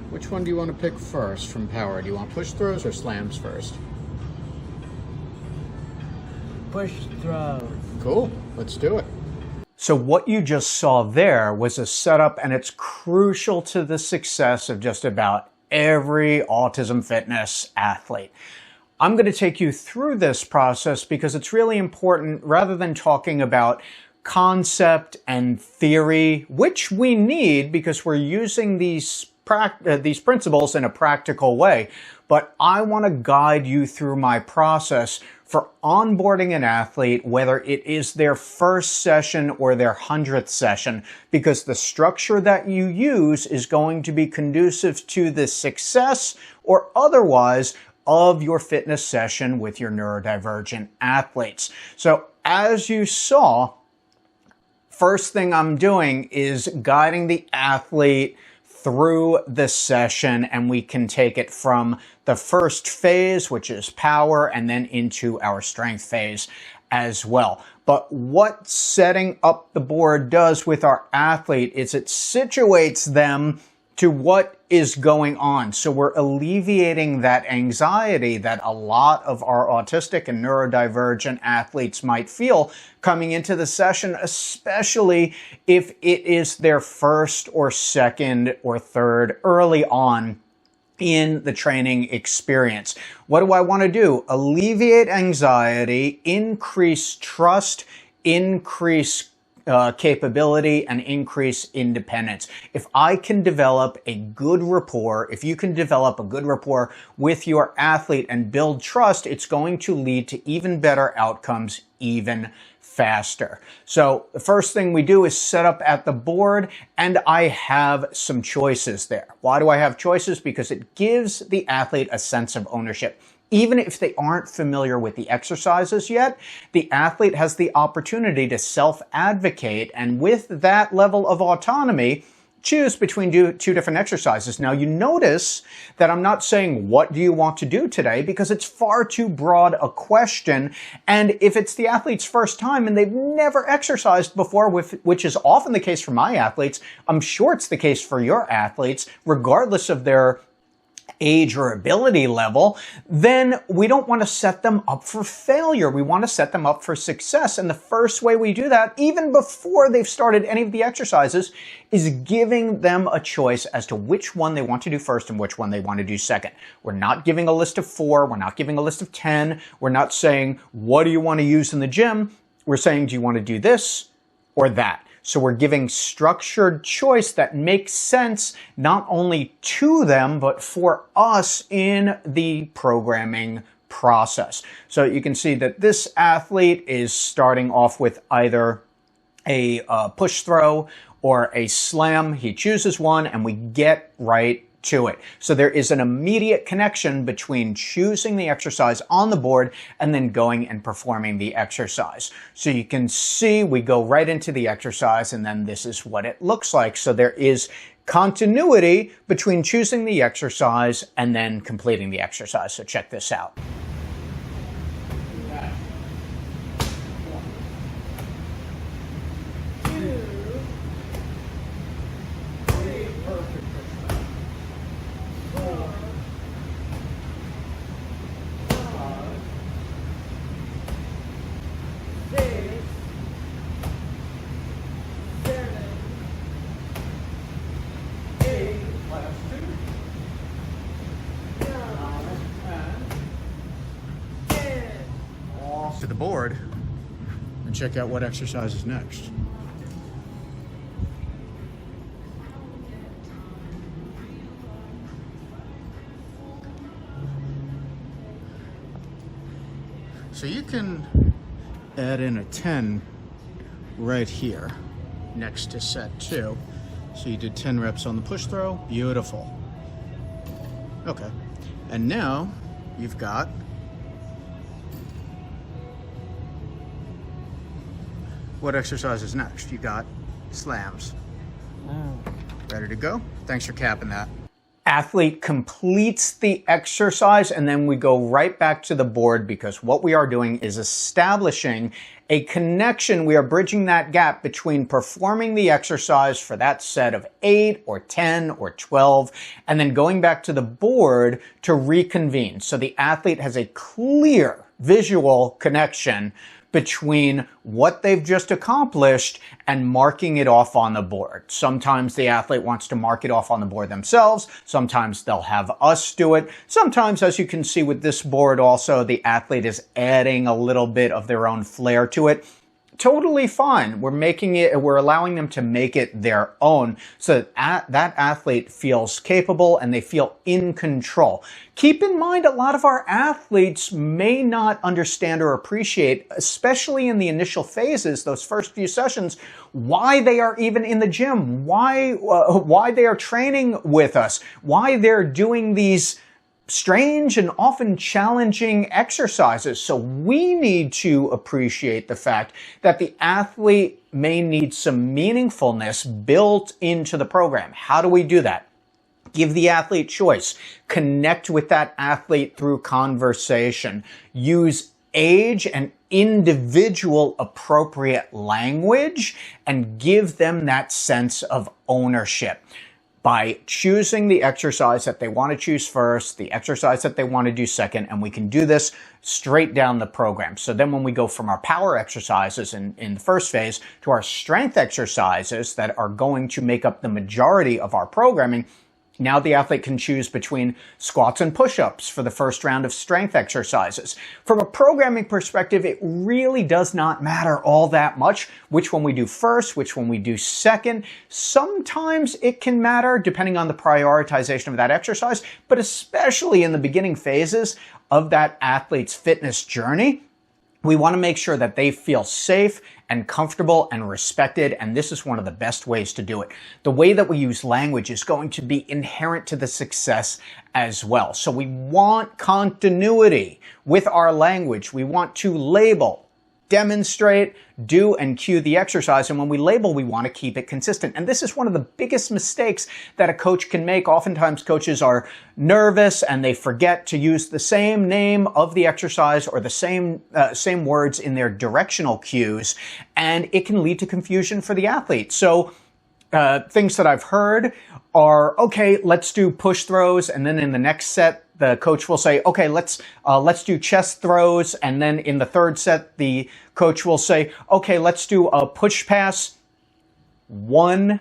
Which one do you want to pick first from power? Do you want push throws or slams first? Push throws. Cool, let's do it. So what you just saw there was a setup, and it's crucial to the success of just about every Autism Fitness athlete. I'm going to take you through this process because it's really important, rather than talking about concept and theory, which we need because we're using these principles in a practical way. But I want to guide you through my process for onboarding an athlete, whether it is their first session or their 100th session, because the structure that you use is going to be conducive to the success or otherwise of your fitness session with your neurodivergent athletes. So as you saw, first thing I'm doing is guiding the athlete through the session, and we can take it from the first phase, which is power, and then into our strength phase as well. But what setting up the board does with our athlete is it situates them to what is going on. So we're alleviating that anxiety that a lot of our autistic and neurodivergent athletes might feel coming into the session, especially if it is their first or second or third early on in the training experience. What do I want to do? Alleviate anxiety, increase trust, increase capability, and increase independence. If I can develop a good rapport, if you can develop a good rapport with your athlete and build trust, it's going to lead to even better outcomes even faster. So the first thing we do is set up at the board, and I have some choices there. Why do I have choices? Because it gives the athlete a sense of ownership. Even if they aren't familiar with the exercises yet, the athlete has the opportunity to self-advocate, and with that level of autonomy, choose between two different exercises. Now, you notice that I'm not saying, what do you want to do today? Because it's far too broad a question. And if it's the athlete's first time and they've never exercised before, which is often the case for my athletes, I'm sure it's the case for your athletes, regardless of their age or ability level, then we don't want to set them up for failure. We want to set them up for success. And the first way we do that, even before they've started any of the exercises, is giving them a choice as to which one they want to do first and which one they want to do second. We're not giving a list of 4. We're not giving a list of 10. We're not saying, what do you want to use in the gym? We're saying, do you want to do this or that? So we're giving structured choice that makes sense not only to them, but for us in the programming process. So you can see that this athlete is starting off with either a push throw or a slam. He chooses one, and we get right to it. So there is an immediate connection between choosing the exercise on the board and then going and performing the exercise. So you can see we go right into the exercise, and then this is what it looks like. So there is continuity between choosing the exercise and then completing the exercise. So check this out. To the board and check out what exercise is next. So you can add in a 10 right here next to set 2. So you did 10 reps on the push throw. Beautiful. Okay. And now you've got what exercise is next? You got slams. Ready to go? Thanks for capping that. Athlete completes the exercise, and then we go right back to the board, because what we are doing is establishing a connection. We are bridging that gap between performing the exercise for that set of 8 or 10 or 12, and then going back to the board to reconvene. So the athlete has a clear visual connection between what they've just accomplished and marking it off on the board. Sometimes the athlete wants to mark it off on the board themselves. Sometimes they'll have us do it. Sometimes, as you can see with this board also, the athlete is adding a little bit of their own flair to it. Totally fine. We're allowing them to make it their own, so that that athlete feels capable and they feel in control. Keep in mind, a lot of our athletes may not understand or appreciate, especially in the initial phases, those first few sessions, why they are even in the gym, why they are training with us, why they're doing these strange and often challenging exercises. So we need to appreciate the fact that the athlete may need some meaningfulness built into the program. How do we do that? Give the athlete choice. Connect with that athlete through conversation. Use age and individual appropriate language, and give them that sense of ownership. By choosing the exercise that they want to choose first, the exercise that they want to do second, and we can do this straight down the program. So then when we go from our power exercises in the first phase to our strength exercises that are going to make up the majority of our programming, now the athlete can choose between squats and push-ups for the first round of strength exercises. From a programming perspective, it really does not matter all that much which one we do first, which one we do second. Sometimes it can matter depending on the prioritization of that exercise, but especially in the beginning phases of that athlete's fitness journey, we want to make sure that they feel safe and comfortable and respected, and this is one of the best ways to do it. The way that we use language is going to be inherent to the success as well. So we want continuity with our language. We want to label, demonstrate, do, and cue the exercise. And when we label, we want to keep it consistent. And this is one of the biggest mistakes that a coach can make. Oftentimes coaches are nervous and they forget to use the same name of the exercise or the same words in their directional cues, and it can lead to confusion for the athlete. So things that I've heard are, okay, let's do push throws, and then in the next set, the coach will say, okay, let's do chest throws. And then in the third set, the coach will say, okay, let's do a push pass. One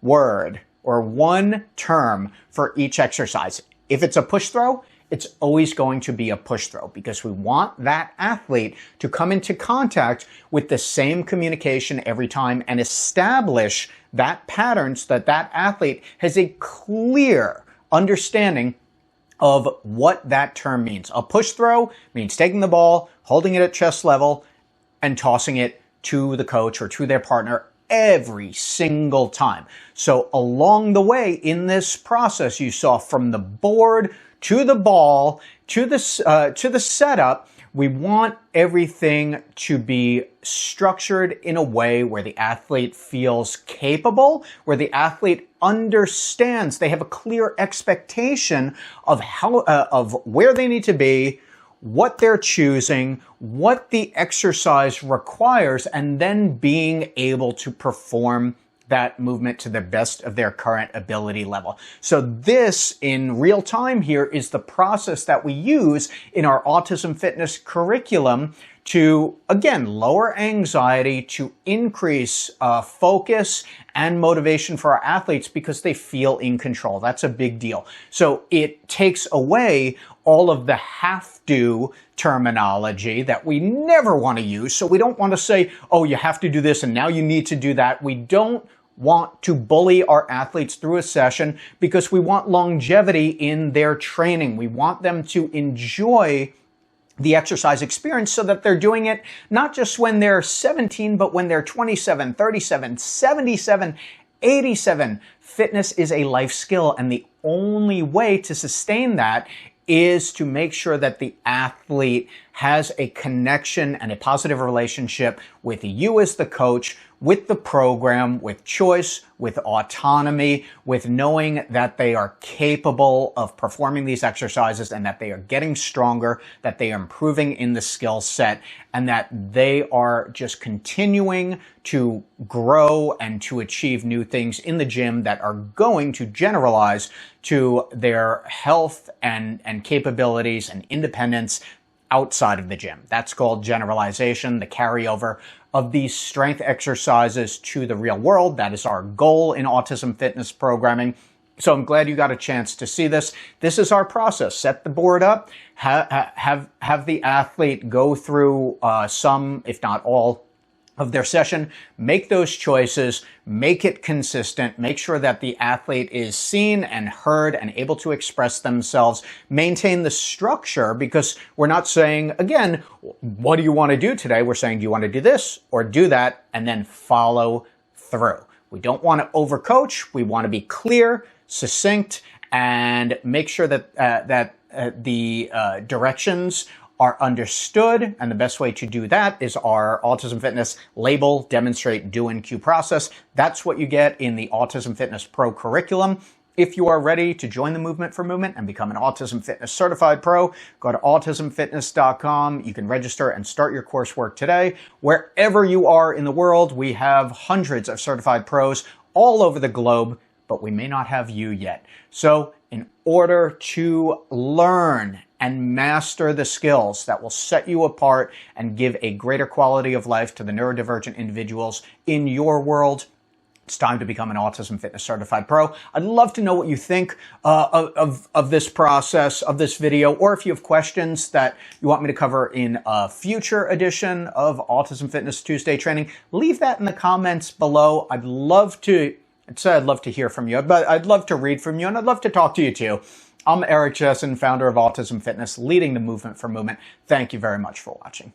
word or one term for each exercise. If it's a push throw, it's always going to be a push throw, because we want that athlete to come into contact with the same communication every time and establish that pattern so that that athlete has a clear understanding of what that term means. A push throw means taking the ball, holding it at chest level, and tossing it to the coach or to their partner every single time. So along the way in this process, you saw from the board to the ball to the setup, we want everything to be structured in a way where the athlete feels capable, where the athlete understands, they have a clear expectation of of where they need to be, what they're choosing, what the exercise requires, and then being able to perform that movement to the best of their current ability level. So this, in real time here, is the process that we use in our Autism Fitness curriculum to, again, lower anxiety, to increase focus and motivation for our athletes because they feel in control. That's a big deal. So it takes away all of the have-to terminology that we never want to use. So we don't want to say, oh, you have to do this and now you need to do that. We don't want to bully our athletes through a session because we want longevity in their training. We want them to enjoy the exercise experience so that they're doing it not just when they're 17, but when they're 27, 37, 77, 87. Fitness is a life skill, and the only way to sustain that is to make sure that the athlete has a connection and a positive relationship with you as the coach, with the program, with choice, with autonomy, with knowing that they are capable of performing these exercises and that they are getting stronger, that they are improving in the skill set, and that they are just continuing to grow and to achieve new things in the gym that are going to generalize to their health and capabilities and independence outside of the gym. That's called generalization, the carryover of these strength exercises to the real world. That is our goal in autism fitness programming. So I'm glad you got a chance to see this. This is our process. Set the board up, have the athlete go through some, if not all, of their session, make those choices, make it consistent, make sure that the athlete is seen and heard and able to express themselves, maintain the structure, because we're not saying, again, what do you want to do today? We're saying, do you want to do this or do that? And then follow through. We don't want to overcoach. We want to be clear, succinct, and make sure that the directions are understood, and the best way to do that is our Autism Fitness label, demonstrate, do, and cue process. That's what you get in the Autism Fitness Pro curriculum. If you are ready to join the movement for movement and become an Autism Fitness Certified Pro, go to autismfitness.com. You can register and start your coursework today. Wherever you are in the world, we have hundreds of certified pros all over the globe, but we may not have you yet. So in order to learn and master the skills that will set you apart and give a greater quality of life to the neurodivergent individuals in your world, it's time to become an Autism Fitness Certified Pro. I'd love to know what you think of this process, of this video, or if you have questions that you want me to cover in a future edition of Autism Fitness Tuesday training, leave that in the comments below. I'd love to hear from you, but I'd love to read from you, and I'd love to talk to you too. I'm Eric Chessen, founder of Autism Fitness, leading the movement for movement. Thank you very much for watching.